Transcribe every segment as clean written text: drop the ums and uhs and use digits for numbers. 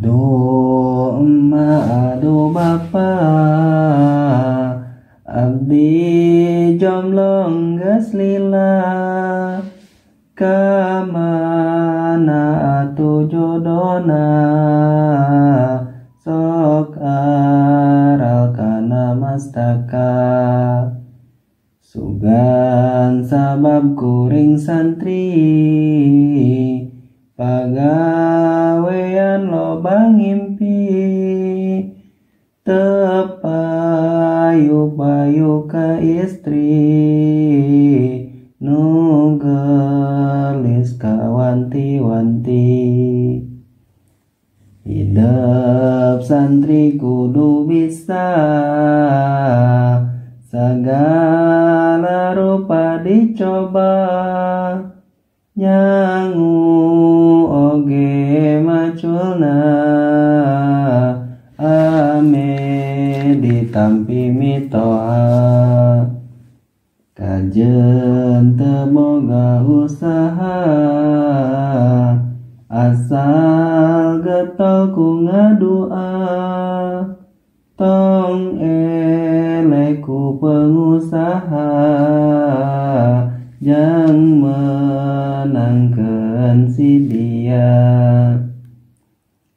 Adu emak adu bapa, abdi jomblong geus lila, kamana atuh jodona, sok aral kana mastaka. Sugan sabab kuring santri, pagawean loba ngimpi, teu payu-payu ka istri, nu gelis ka wanti-wanti. Hidup santri kudu bisa, sagala rupa dicoba, nyangu oge maculna, ame ditampi mitoa. Kajen teu boga usaha, asal getol ku ngadua, tong elek ku pengusaha, jang menangkeun si dia.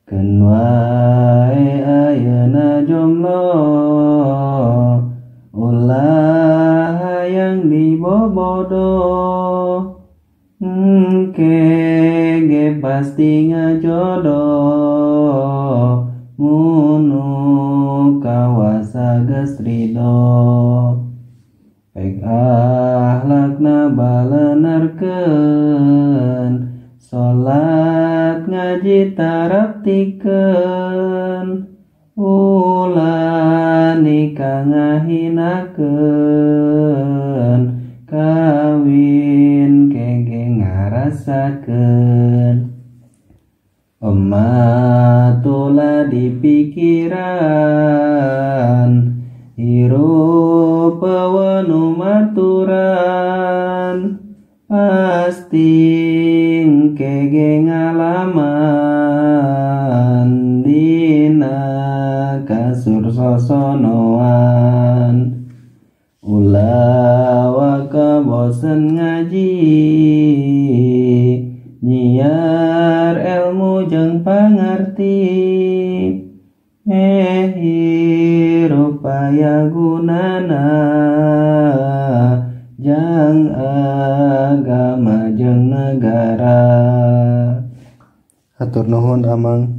Keun wae ayeuna jomblo, ulah hayang dibobodo, engke pasti ngajodoh, munu kawasa geus ridho. Pek akhlakna baleunarkeun, salat ngaji taraptikeun, ulah nikah ngahinakeun, kawin kengke ngarasakeun. Emak tulah dipikiran, hirup pewenuh maturan, pasti engke ngalaman, dina kasur sosonoan. Ulah waka bosen ngaji, nyiar ilmu jeung pangarti, hirup aya gunana, jang agama jeung negara. Hatur nuhun Amang.